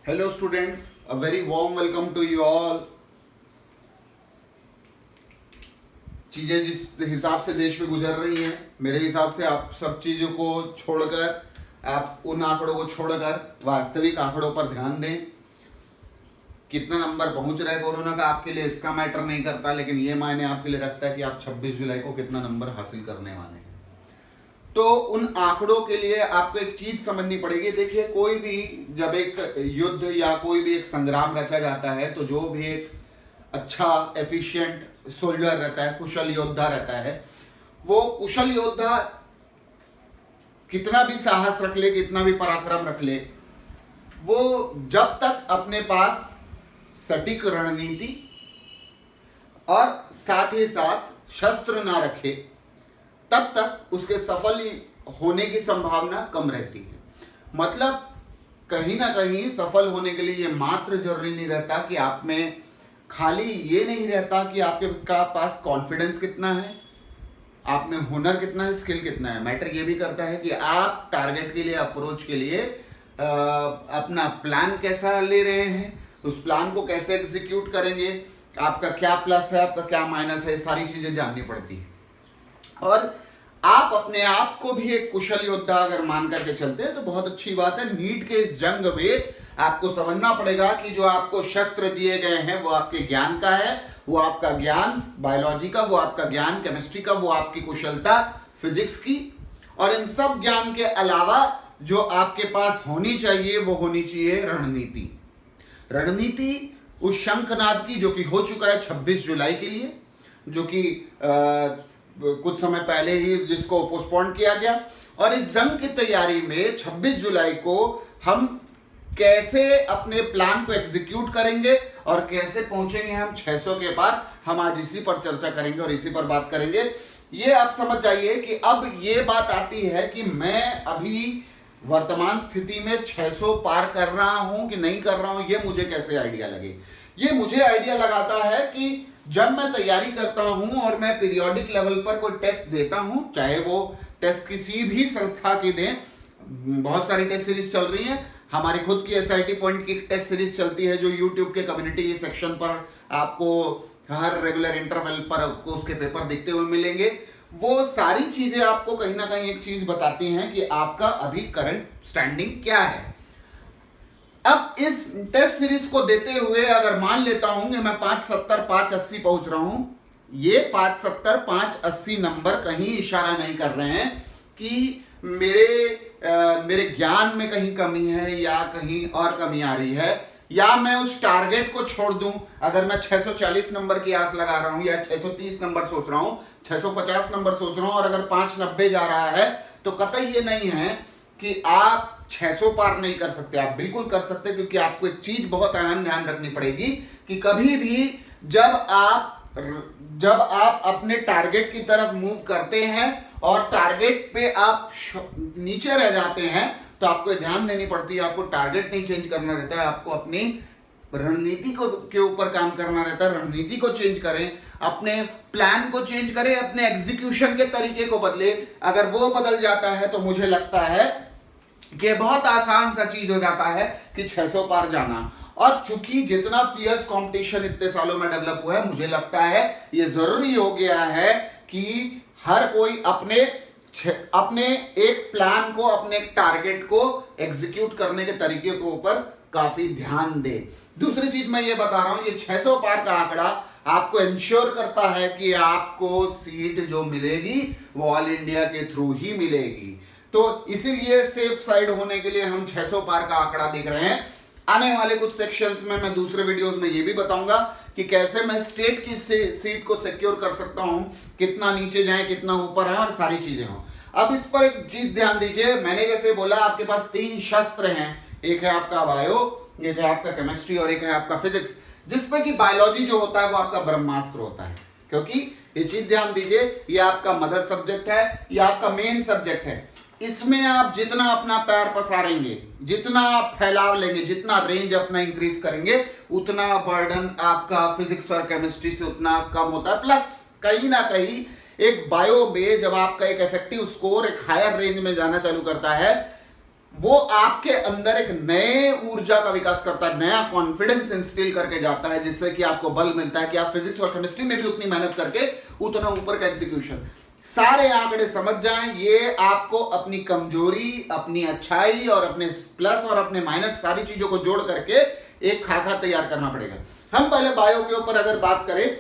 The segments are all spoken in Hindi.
Hello students, a very warm welcome to you all. चीज़ें जिस हिसाब से देश में गुजर रही हैं, मेरे हिसाब से आप सब चीज़ों को छोड़कर, आप उन आंकड़ों को छोड़कर वास्तविक आंकड़ों पर ध्यान दें। कितना नंबर पहुंच रहा है कोरोना का आपके लिए इसका मैटर नहीं करता, लेकिन ये मायने आपके लिए रखता है कि आप 26 जुलाई को कितना नंबर हासिल करने वाले हैं। तो उन आंकड़ों के लिए आपको एक चीज समझनी पड़ेगी। देखिए, कोई भी जब एक युद्ध या कोई भी एक संग्राम रचा जाता है तो जो भी एक अच्छा एफिशिएंट सोल्जर रहता है, कुशल योद्धा रहता है, वो कुशल योद्धा कितना भी साहस रख ले, कितना भी पराक्रम रख ले, वो जब तक अपने पास सटीक रणनीति और साथ ही साथ शस्त्र ना रखे, तब तक उसके सफल होने की संभावना कम रहती है। मतलब कहीं ना कहीं सफल होने के लिए ये मात्र जरूरी नहीं रहता कि आप में, खाली ये नहीं रहता कि आपके पास कॉन्फिडेंस कितना है, आप में हुनर कितना है, स्किल कितना है। मैटर ये भी करता है कि आप टारगेट के लिए, अप्रोच के लिए अपना प्लान कैसा ले रहे हैं, उस प्लान को कैसे एग्जीक्यूट करेंगे, आपका क्या प्लस है, आपका क्या माइनस है, सारी चीजें जाननी पड़ती है। और आप अपने आप को भी एक कुशल योद्धा अगर मान करके चलते हैं तो बहुत अच्छी बात है। नीट के इस जंग में आपको समझना पड़ेगा कि जो आपको शस्त्र दिए गए हैं वो आपके ज्ञान का है, वो आपका ज्ञान बायोलॉजी का, वो आपका ज्ञान केमिस्ट्री का, वो आपकी कुशलता फिजिक्स की, और इन सब ज्ञान के अलावा जो आपके पास होनी चाहिए वो होनी चाहिए रणनीति। रणनीति उस शंखनाद की जो कि हो चुका है 26 जुलाई के लिए, जो कि कुछ समय पहले ही जिसको पोस्टपोन किया गया। और इस जंग की तैयारी में 26 जुलाई को हम कैसे अपने प्लान को एग्जीक्यूट करेंगे और कैसे पहुंचेंगे हम 600 के पार, हम आज इसी पर चर्चा करेंगे और इसी पर बात करेंगे। ये आप समझ जाइए कि अब ये बात आती है कि मैं अभी वर्तमान स्थिति में 600 पार कर रहा हूं कि नहीं कर रहा हूं, ये मुझे कैसे आइडिया लगे। ये मुझे आइडिया लगाता है कि जब मैं तैयारी करता हूं और मैं पीरियोडिक लेवल पर कोई टेस्ट देता हूं, चाहे वो टेस्ट किसी भी संस्था की दें, बहुत सारी टेस्ट सीरीज चल रही हैं, हमारी खुद की SIT पॉइंट की टेस्ट सीरीज चलती है जो YouTube के कम्युनिटी सेक्शन पर आपको हर रेगुलर इंटरवल पर आपको उसके पेपर दिखते हुए मिलेंगे। वो सारी चीजें आपको कहीं ना कहीं एक चीज बताती हैं कि आपका अभी करंट स्टैंडिंग क्या है। अब इस टेस्ट सीरीज को देते हुए अगर मान लेता हूं कि मैं 570 580 पहुंच रहा हूं, ये 570 580 नंबर कहीं इशारा नहीं कर रहे हैं कि मेरे ज्ञान में कहीं कमी है या कहीं और कमी आ रही है, या मैं उस टारगेट को छोड़ दूं। अगर मैं 640 नंबर की आस लगा रहा हूं या 630 नंबर सोच रहा हूं, 650 नंबर सोच रहा हूं और अगर 590 जा रहा है, तो कतई ये नहीं है कि आप 600 पार नहीं कर सकते। आप बिल्कुल कर सकते, क्योंकि आपको एक चीज बहुत अहम ध्यान रखनी पड़ेगी कि कभी भी जब आप अपने टारगेट की तरफ मूव करते हैं और टारगेट पे आप नीचे रह जाते हैं, तो आपको ध्यान देनी पड़ती है, आपको टारगेट नहीं चेंज करना रहता है, आपको अपनी रणनीति के ऊपर काम करना रहता है। रणनीति को चेंज करें, अपने प्लान को चेंज करें, अपने एग्जीक्यूशन के तरीके को बदले। अगर वो बदल जाता है तो मुझे लगता है कि बहुत आसान सा चीज हो जाता है कि 600 पार जाना। और चूंकि जितना फियर्स कंपटीशन इतने सालों में डेवलप हुआ है, मुझे लगता है ये जरूरी हो गया है कि हर कोई अपने एक प्लान को, अपने एक टारगेट को एग्जीक्यूट करने के तरीके के ऊपर काफी ध्यान दे। दूसरी चीज मैं ये बता रहा हूं, ये 600 पार का आंकड़ा आपको इंश्योर करता है कि आपको सीट जो मिलेगी वो ऑल इंडिया के थ्रू ही मिलेगी। तो इसीलिए सेफ साइड होने के लिए हम 600 पार का आंकड़ा देख रहे हैं। आने वाले कुछ सेक्शंस में मैं दूसरे वीडियोस में ये भी बताऊंगा कि कैसे मैं स्टेट की सीट को सिक्योर कर सकता हूं, कितना नीचे जाए, कितना ऊपर है, और सारी चीजें हों। अब इस पर एक चीज ध्यान दीजिए, मैंने जैसे बोला आपके पास 3 शस्त्र हैं, एक है आपका बायो, एक है आपका केमिस्ट्री और एक है आपका फिजिक्स, जिसपे कि बायोलॉजी जो होता है वो आपका ब्रह्मास्त्र होता है। क्योंकि ये चीज ध्यान दीजिए, ये आपका मदर सब्जेक्ट है, ये आपका मेन सब्जेक्ट है। इसमें आप जितना अपना पैर पसारेंगे, जितना आप फैलाव लेंगे, जितना रेंज अपना इंक्रीज करेंगे, उतना बर्डन आपका फिजिक्स और केमिस्ट्री से उतना कम होता है। प्लस कहीं ना कहीं एक बायो में जब आपका एक इफेक्टिव स्कोर एक हायर रेंज में जाना चालू करता है, वो आपके अंदर एक नए ऊर्जा का विकास करता है, नया कॉन्फिडेंस इंस्टिल करके जाता है, जिससे कि आपको बल मिलता है कि आप फिजिक्स और केमिस्ट्री में भी उतनी मेहनत करके उतना ऊपर का एग्जीक्यूशन। सारे आंकड़े समझ जाएं, ये आपको अपनी कमजोरी, अपनी अच्छाई और अपने प्लस और अपने माइनस सारी चीजों को जोड़ करके एक खाका तैयार करना पड़ेगा। हम पहले बायो के ऊपर अगर बात करें,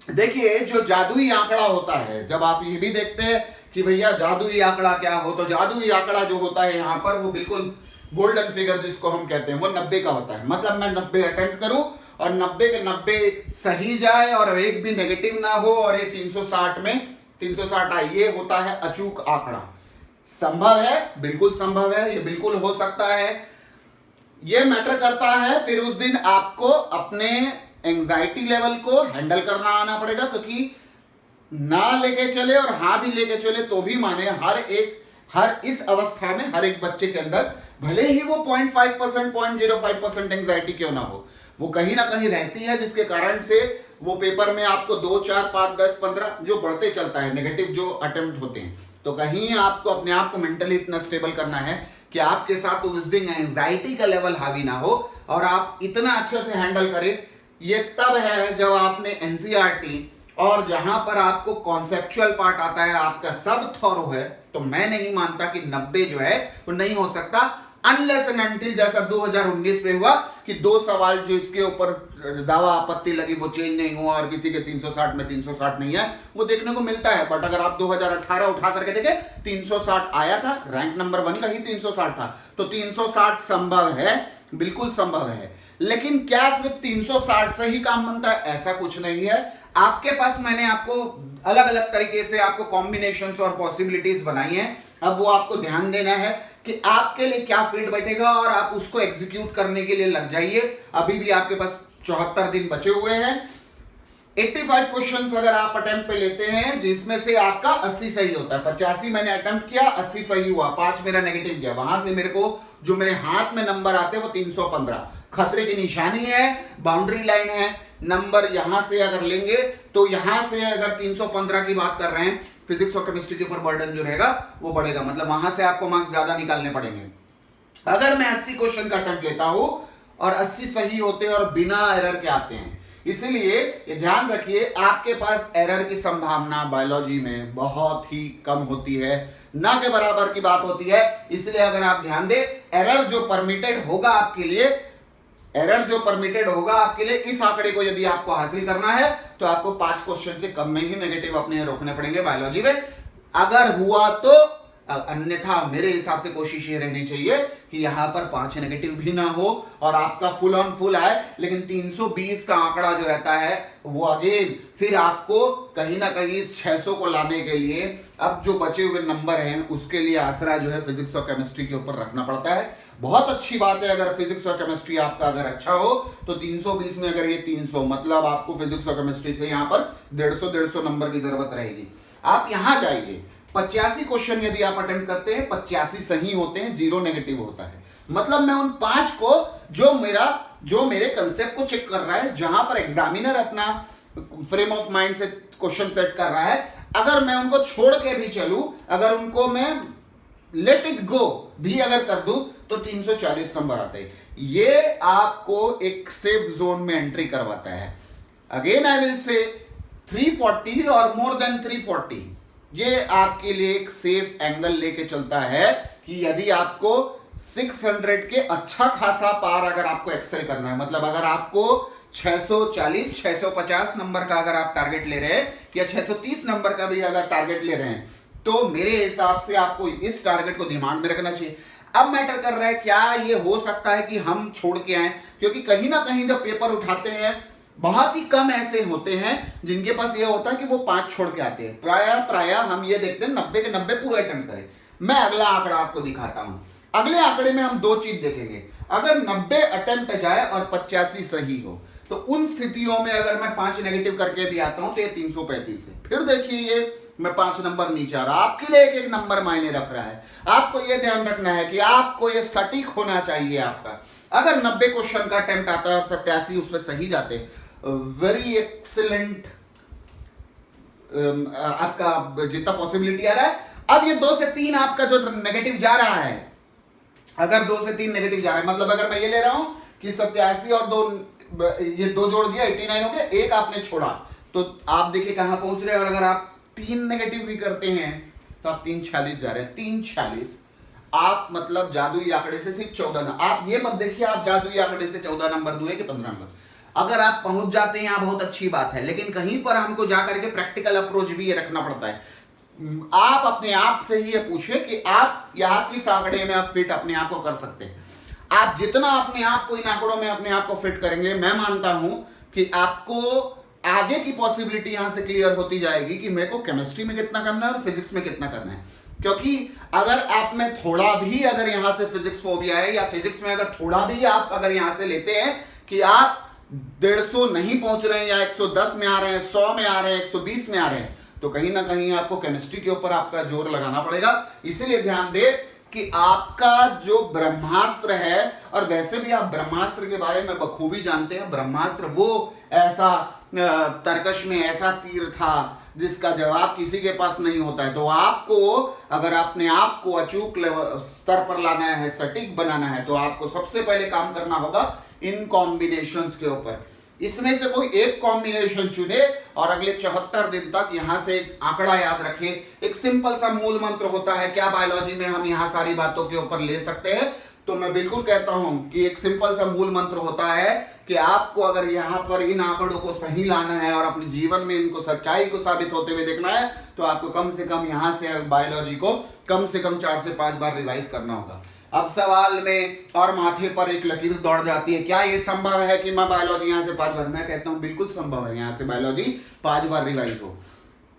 देखिए जो जादुई आंकड़ा होता है, जब आप ये भी देखते हैं कि भैया जादुई आंकड़ा क्या हो, तो जादुई आंकड़ा जो होता है यहां पर वो बिल्कुल गोल्डन फिगर जिसको हम कहते हैं वो 90 का होता है। मतलब मैं 90 अटेम्प्ट करूं और 90 के 90 सही जाए और एक भी नेगेटिव ना हो और ये 360 में 360 आए, ये होता है अचूक आंकड़ा। संभव है, बिल्कुल संभव है, ये बिल्कुल हो सकता है। ये मैटर करता है फिर उस दिन आपको अपने एंजाइटी लेवल को हैंडल करना आना पड़ेगा, क्योंकि ना लेके चले और हाँ भी लेके चले तो भी माने हर इस अवस्था में हर एक बच्चे के अंदर भले ही वो 0.5% 0.05% एंजाइटी क्यों ना हो, वो कहीं ना कहीं रहती है, जिसके कारण से वो पेपर में आपको 2, 4, 5, 10, 15 जो बढ़ते चलता है नेगेटिव जो अटेम्प्ट होते हैं। तो कहीं आपको अपने आप को मेंटली इतना स्टेबल करना है कि आपके साथ उस दिन एंजाइटी का लेवल हावी ना हो और आप इतना अच्छे से हैंडल करें। ये तब है जब आपने एनसीईआरटी और जहां पर आपको कॉन्सेप्चुअल पार्ट आता है, आपका सब थॉरो है, तो मैं नहीं मानता कि 90 जो है वो नहीं हो सकता, अनलेस एंड अनटिल जैसा 2019 में हुआ कि 2 सवाल जो इसके ऊपर दावा आपत्ति लगी वो चेंज नहीं हुआ और किसी के 360 में 360 नहीं है, वो देखने को मिलता है। बट अगर आप 2018 उठा करके देखें 360 आया था, रैंक नंबर 1 का ही 360 था, तो 360 संभव है, बिल्कुल संभव है। लेकिन क्या सिर्फ 360 से ही काम बनता है? ऐसा कुछ नहीं है। आपके पास मैंने आपको अलग अलग तरीके से आपको कॉम्बिनेशंस और पॉसिबिलिटीज बनाई हैं। अब वो आपको ध्यान देना है कि आपके लिए क्या फिट बैठेगा और आप उसको एग्जीक्यूट करने के लिए लग जाइए। अभी भी आपके पास 74 दिन बचे हुए हैं। 85 क्वेश्चंस अगर आप अटेम्प्ट पे लेते हैं जिसमें से आपका 80 सही होता है, 85 मैंने अटेम्प्ट किया, 80 सही हुआ, 5 मेरा नेगेटिव गया, वहां से मेरे को जो मेरे हाथ में नंबर आते हैं वो 315 खतरे की निशानी है, बाउंड्री लाइन है। नंबर यहां से अगर लेंगे तो यहां से अगर 315 की बात कर रहे हैं, फिजिक्स और केमिस्ट्री के ऊपर बर्डन जो रहेगा वो बढ़ेगा, मतलब वहां से आपको मार्क्स ज्यादा निकालने पड़ेंगे। अगर मैं 80 क्वेश्चन का अटेम्प्ट लेता हूं और 80 सही होते हैं और बिना एरर के आते हैं, इसलिए ये ध्यान रखिए आपके पास एरर की संभावना बायोलॉजी में बहुत ही कम होती है, ना के बराबर की बात होती है। इसलिए अगर आप ध्यान दें, एरर जो परमिटेड होगा आपके लिए, इस आंकड़े को यदि आपको हासिल करना है तो आपको 5 क्वेश्चन से कम में ही नेगेटिव अपने रोकने पड़ेंगे बायोलॉजी में, अगर हुआ तो। अन्यथा मेरे हिसाब से कोशिश ये रहनी चाहिए कि यहां पर 5 नेगेटिव भी ना हो और आपका फुल ऑन फुल आए। लेकिन 320 का आंकड़ा जो रहता है वो अगेन फिर आपको कहीं ना कहीं इस 600 को लाने के लिए अब जो बचे हुए नंबर हैं उसके लिए आसरा जो है फिजिक्स और केमिस्ट्री के ऊपर रखना पड़ता है। बहुत अच्छी बात है अगर फिजिक्स और केमिस्ट्री आपका अगर अच्छा हो तो 320 में अगर ये 300, मतलब आपको फिजिक्स और केमिस्ट्री से यहां पर 150 नंबर की जरूरत रहेगी। आप यहां जाइए, 85 क्वेश्चन यदि आप अटेम्प्ट करते हैं, 85 सही होते हैं, 0 नेगेटिव होता है। मतलब मैं उन 5 को जो मेरे कंसेप्ट को चेक कर रहा है, जहां पर एग्जामिनर अपना फ्रेम ऑफ माइंड से क्वेश्चन सेट कर रहा है, अगर मैं उनको छोड़ के भी चलूं, अगर उनको मैं लेट इट गो भी अगर कर दूं तो 340 नंबर आते हैं। ये आपको एक सेफ जोन में एंट्री करवाता है। अगेन आई विल से 340 और मोर देन 340 ये आपके लिए एक सेफ एंगल लेके चलता है कि यदि आपको 600 के अच्छा खासा पार अगर आपको एक्सेल करना है, मतलब अगर आपको 640 650 नंबर का अगर आप टारगेट ले रहे हैं या 630 नंबर का भी अगर टारगेट ले रहे हैं, तो मेरे हिसाब से आपको इस टारगेट को दिमाग में रखना चाहिए। अब मैटर कर रहा है क्या ये हो सकता है कि हम छोड़ के आए, क्योंकि कहीं ना कहीं जब पेपर उठाते हैं बहुत ही कम ऐसे होते हैं जिनके पास ये होता है कि वो 5 छोड़ के आते हैं। प्राय हम ये देखते हैं 90 के 90 पूरा अटेम्प्ट करें। मैं अगला आंकड़ा आपको दिखाता हूं। अगले आंकड़े में हम 2 चीज देखेंगे। अगर 90 अटेम्प्ट जाए और 85 सही हो तो उन स्थितियों में अगर मैं 5 नेगेटिव करके भी आता हूं तो ये 335 है। फिर देखिए ये मैं 5 नंबर नीचे आ रहा, आपके लिए एक एक नंबर मायने रख रहा है। आपको यह ध्यान रखना है कि आपको ये सटीक होना चाहिए आपका। अगर 90 क्वेश्चन का अटेम्प्ट आता है और 87 उसमें सही जाते, वेरी एक्सीलेंट, आपका जितना पॉसिबिलिटी आ रहा है। अब ये 2 से 3 आपका जो नेगेटिव जा रहा है, अगर 2 से 3 नेगेटिव जा रहा है, मतलब अगर मैं ये ले रहा हूं कि 87 और 2, ये 2 जोड़ दिया 89 हो गया, एक आपने छोड़ा, तो आप देखिए कहां पहुंच रहे हैं। और अगर आप 3 नेगेटिव भी करते हैं तो आप 346 जा रहे हैं, 346। आप मतलब जादुई आंकड़े से सिर्फ 14, आप ये मत देखिए आप जादुई आंकड़े से 14 नंबर दूर है कि 15 नंबर, अगर आप पहुंच जाते हैं यहां बहुत अच्छी बात है, लेकिन कहीं पर हमको जाकर के प्रैक्टिकल अप्रोच भी ये रखना पड़ता है। आप अपने आप से ही ये पूछे कि आप यहां किस आंकड़े में आप फिट अपने आप को कर सकते हैं। आप जितना अपने आप को इन आंकड़ों में अपने आप को फिट करेंगे, मैं मानता हूं कि आपको आगे की पॉसिबिलिटी यहां से क्लियर होती जाएगी कि मेरे को केमिस्ट्री में कितना करना है और फिजिक्स में कितना करना है। क्योंकि अगर आप में थोड़ा भी अगर यहां से फिजिक्स फोबिया है, या फिजिक्स में अगर थोड़ा भी आप अगर यहां से लेते हैं कि आप 150 नहीं पहुंच रहे हैं, या 110 में आ रहे हैं, 100 में आ रहे हैं, 120 में आ रहे हैं, तो कहीं ना कहीं आपको केमिस्ट्री के ऊपर आपका जोर लगाना पड़ेगा। इसीलिए ध्यान दे कि आपका जो ब्रह्मास्त्र है, और वैसे भी आप ब्रह्मास्त्र के बारे में बखूबी जानते हैं, ब्रह्मास्त्र वो ऐसा तर्कश में ऐसा तीर था जिसका जवाब किसी के पास नहीं होता है। तो आपको अगर अपने आप को अचूक स्तर पर लाना है, सटीक बनाना है, तो आपको सबसे पहले काम करना होगा इन कॉम्बिनेशंस के ऊपर। इसमें से कोई एक कॉम्बिनेशन चुने और अगले 74 दिन तक यहां से एक आंकड़ा याद रखें। एक सिंपल सा मूल मंत्र होता है, क्या बायोलॉजी में हम यहां सारी बातों के ऊपर ले सकते हैं? तो मैं बिल्कुल कहता हूं कि एक सिंपल सा मूल मंत्र होता है कि आपको अगर यहां पर इन आंकड़ों को सही लाना है और अपने जीवन में इनको सच्चाई को साबित होते हुए देखना है, तो आपको कम से कम यहां से बायोलॉजी को कम से कम 4 से 5 बार रिवाइज करना होगा। अब सवाल में और माथे पर एक लकीर दौड़ जाती है, क्या ये संभव है कि मैं बायोलॉजी यहां से 5 बार? मैं कहता हूं बिल्कुल संभव है, यहां से बायोलॉजी 5 बार रिवाइज हो।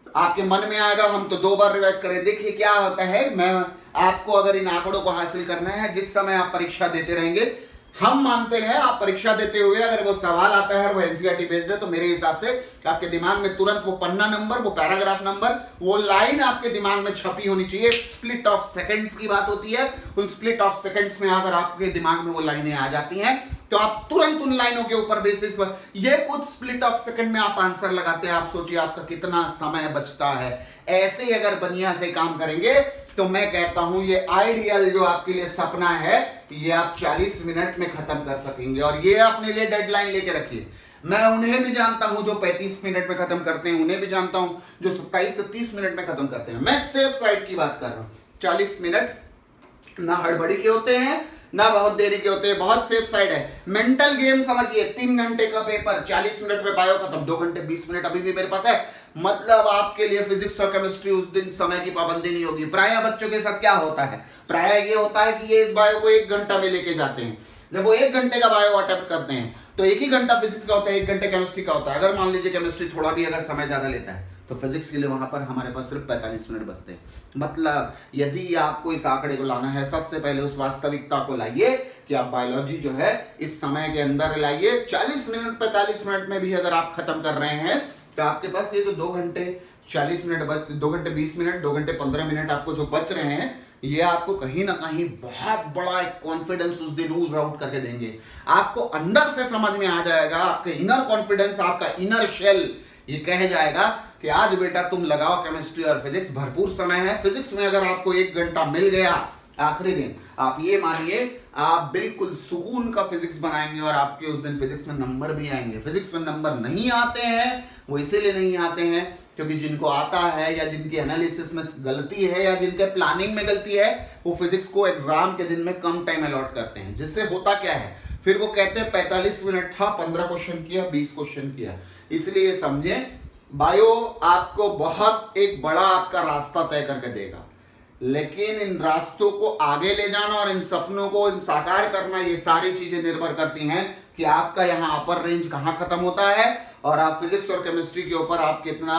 आपके मन में आएगा हम तो 2 बार रिवाइज करें। देखिए क्या होता है, मैं आपको अगर इन आंकड़ों को हासिल करना है, जिस समय आप परीक्षा देते रहेंगे, हम मानते हैं आप परीक्षा देते हुए अगर वो सवाल आता है और वो एनसीईआरटी बेस्ड है, तो मेरे हिसाब से आपके दिमाग में तुरंत वो पन्ना नंबर, वो पैराग्राफ नंबर, वो लाइन आपके दिमाग में छपी होनी चाहिए। स्प्लिट ऑफ सेकंड्स की बात होती है, उन स्प्लिट ऑफ सेकंड्स में अगर आपके दिमाग में वो लाइनें आ जाती हैं, तो आप तुरंत उन लाइनों के ऊपर बेसिस पर ये कुछ स्प्लिट ऑफ सेकंड में आप आंसर लगाते हैं। आप सोचिए आपका कितना समय बचता है। ऐसे अगर बनिया से काम करेंगे तो मैं कहता हूं ये आइडियल जो आपके लिए सपना है, ये आप 40 मिनट में खत्म कर सकेंगे। और ये अपने लिए डेडलाइन लेके रखिए। मैं उन्हें भी जानता हूं जो 35 मिनट में खत्म करते हैं, उन्हें भी जानता हूं जो 27 से 30 मिनट में खत्म करते हैं। मैं सेफ साइड की बात कर रहा हूं। 40 मिनट ना हड़बड़ी के होते हैं ना बहुत देरी के होते हैं, बहुत सेफ साइड है। मेंटल गेम समझिए, 3 घंटे का पेपर, 40 मिनट में बायो खत्म, 2 घंटे 20 मिनट अभी भी मेरे पास है। मतलब आपके लिए फिजिक्स और केमिस्ट्री उस दिन समय की पाबंदी नहीं होगी। प्राय बच्चों के साथ क्या होता है, प्राय ये होता है कि ये इस बायो को 1 घंटा में लेके जाते हैं। जब वो 1 घंटे का बायो अटेम्प्ट करते हैं तो 1 ही घंटा फिजिक्स का होता है, 1 घंटे केमिस्ट्री का होता है। अगर मान लीजिए केमिस्ट्री थोड़ा भी अगर समय ज्यादा लेता है तो फिजिक्स के लिए वहां पर हमारे पास सिर्फ 45 मिनट बचते हैं। मतलब यदि आपको इस आंकड़े को लाना है, सबसे पहले उस वास्तविकता को लाइए कि आप बायोलॉजी जो है इस समय के अंदर लाइए। 40 मिनट 45 मिनट में भी अगर आप खत्म कर रहे हैं तो आपके पास ये जो 2 घंटे 40 मिनट 2 घंटे 20 मिनट 2 घंटे 15 मिनट आपको जो बच रहे हैं, ये आपको कहीं ना कहीं बहुत बड़ा एक कॉन्फिडेंस उस दिन यूज आउट करके देंगे। आपको अंदर से समझ में आ जाएगा, आपके इनर कॉन्फिडेंस, आपका इनर शेल ये कह जाएगा कि आज बेटा तुम लगाओ केमिस्ट्री और फिजिक्स, भरपूर समय है। फिजिक्स में अगर आपको 1 घंटा मिल गया आखिरी दिन, आप ये मानिए आप बिल्कुल सुकून का फिजिक्स बनाएंगे और आपके उस दिन फिजिक्स में नंबर भी आएंगे। फिजिक्स में नंबर नहीं आते हैं वो इसीलिए नहीं आते हैं क्योंकि जिनको आता है या जिनकी एनालिसिस में गलती है या जिनके प्लानिंग में गलती है, वो फिजिक्स को एग्जाम के दिन में कम टाइम अलॉट करते हैं। जिससे होता क्या है, फिर वो कहते हैं 45 मिनट था, 15 क्वेश्चन किया, 20 क्वेश्चन किया। इसलिए समझे बायो आपको बहुत एक बड़ा आपका रास्ता तय करके देगा, लेकिन इन रास्तों को आगे ले जाना और इन सपनों को इन साकार करना, ये सारी चीजें निर्भर करती हैं कि आपका यहाँ अपर रेंज कहाँ खत्म होता है और आप फिजिक्स और केमिस्ट्री के ऊपर आप कितना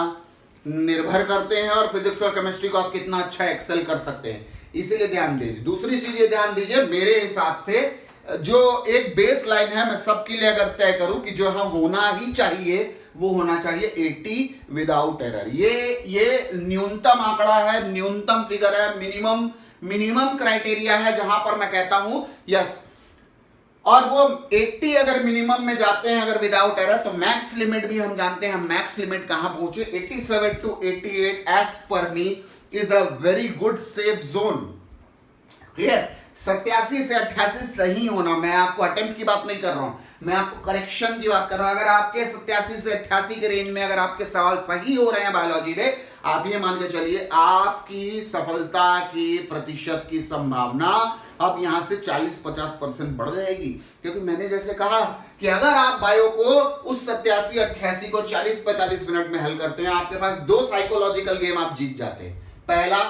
निर्भर करते हैं और फिजिक्स और केमिस्ट्री को आप कितना अच्छा एक्सेल कर सकते हैं। इसीलिए ध्यान दीजिए। दूसरी चीज ये ध्यान दीजिए, मेरे हिसाब से जो एक बेस लाइन है, मैं सबके लिए अगर तय करूं कि जो हाँ होना ही चाहिए वो होना चाहिए 80 विदाउट एरर। ये न्यूनतम आंकड़ा है, न्यूनतम फिगर है, मिनिमम क्राइटेरिया है जहां पर मैं कहता हूं यस। और वो 80 अगर मिनिमम में जाते हैं अगर विदाउट एरर, तो मैक्स लिमिट भी हम जानते हैं। मैक्स लिमिट कहां पहुंचे, 87 to 88 as per me is a very good safe zone. Clear, 87 से 88 सही होना, मैं आपको अटेम्प्ट की बात नहीं कर रहा हूं, मैं आपको करेक्शन की बात कर रहा हूं। अगर आपके 87 से 88 के रेंज में अगर आपके सवाल सही हो रहे हैं बायोलॉजी में, आप ये मान के चलिए आपकी सफलता की प्रतिशत की संभावना अब यहां से 40-50% बढ़ जाएगी। क्योंकि मैंने जैसे कहा कि अगर आप बायो को उस 87-88 को 40-45 मिनट में हल करते हैं, आपके पास 2 साइकोलॉजिकल गेम आप जीत जाते हैं। पहला,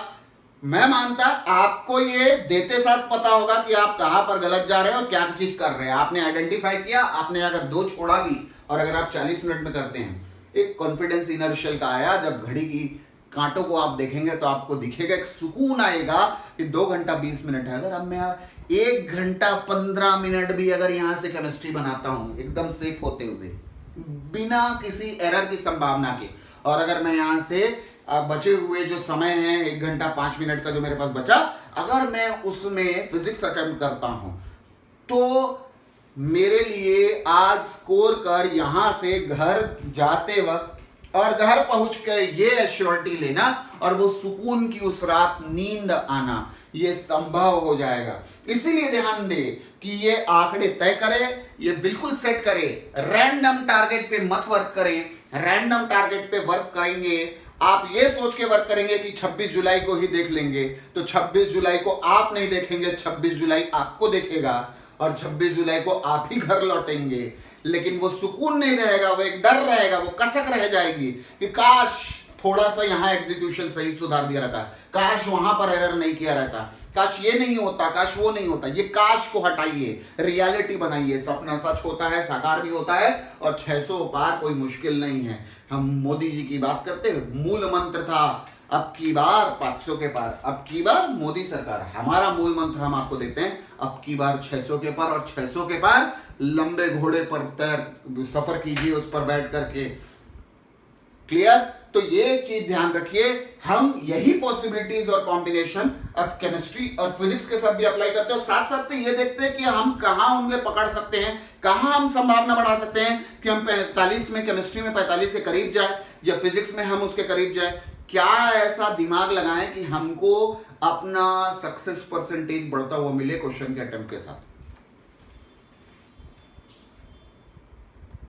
मैं मानता आपको ये देते साथ पता होगा कि आप कहां पर गलत जा रहे हैं और क्या चीज कर रहे हैं, आपने आइडेंटिफाई किया, आपने अगर 2 छोड़ा भी और अगर आप 40 मिनट में करते हैं, एक कॉन्फिडेंस इनर्शियल का आया, जब घड़ी की कांटों को आप देखेंगे तो आपको दिखेगा, एक सुकून आएगा कि 2 घंटा 20 मिनट है। अगर अब मैं 1 घंटा 15 मिनट भी अगर यहां से केमिस्ट्री बनाता हूं एकदम सेफ होते हुए, बिना किसी एरर की संभावना के, और अगर मैं यहां से बचे हुए जो समय है 1 घंटा 5 मिनट का जो मेरे पास बचा, अगर मैं उसमें फिजिक्स अटेम्प्ट करता हूं, तो मेरे लिए आज स्कोर कर यहां से घर जाते वक्त और घर पहुंच कर ये एश्योरिटी लेना और वो सुकून की उस रात नींद आना, ये संभव हो जाएगा। इसीलिए ध्यान दे कि ये आंकड़े तय करे, ये बिल्कुल सेट करे, रैंडम टारगेट पे मत वर्क करें। रैंडम टारगेट पे वर्क करेंगे, आप ये सोच के वर्क करेंगे कि 26 जुलाई को ही देख लेंगे, तो 26 जुलाई को आप नहीं देखेंगे, 26 जुलाई आपको देखेगा और 26 जुलाई को आप ही घर लौटेंगे। लेकिन वो सुकून नहीं रहेगा, वो एक डर रहेगा, वो कसक रह जाएगी कि काश थोड़ा सा यहां एग्जीक्यूशन सही सुधार दिया रहता, काश वहां पर एरर नहीं किया रहता, काश ये नहीं होता, काश वो नहीं होता। ये काश को हटाइए, रियलिटी बनाइए। सपना सच होता है, साकार भी होता है, और 600 पार कोई मुश्किल नहीं है। हम मोदी जी की बात करते हैं, मूल मंत्र था अब की बार 500 के पार, अब की बार मोदी सरकार। हमारा मूल मंत्र हम आपको देते हैं, अब की बार 600 के पार, और 600 के पार लंबे घोड़े पर तैर सफर कीजिए उस पर बैठ करके। क्लियर? तो ये चीज ध्यान रखिए, हम यही पॉसिबिलिटीज और कॉम्बिनेशन अब केमिस्ट्री और फिजिक्स के साथ भी अप्लाई करते हैं, और साथ साथ में ये देखते हैं कि हम कहां उनमें पकड़ सकते हैं, कहां हम संभावना बढ़ा सकते हैं कि हम 45 में केमिस्ट्री में 45 के करीब जाए, या फिजिक्स में हम उसके करीब जाए। क्या ऐसा दिमाग लगाएं कि हमको अपना सक्सेस परसेंटेज बढ़ता हुआ मिले क्वेश्चन के अटेम्प्ट के साथ।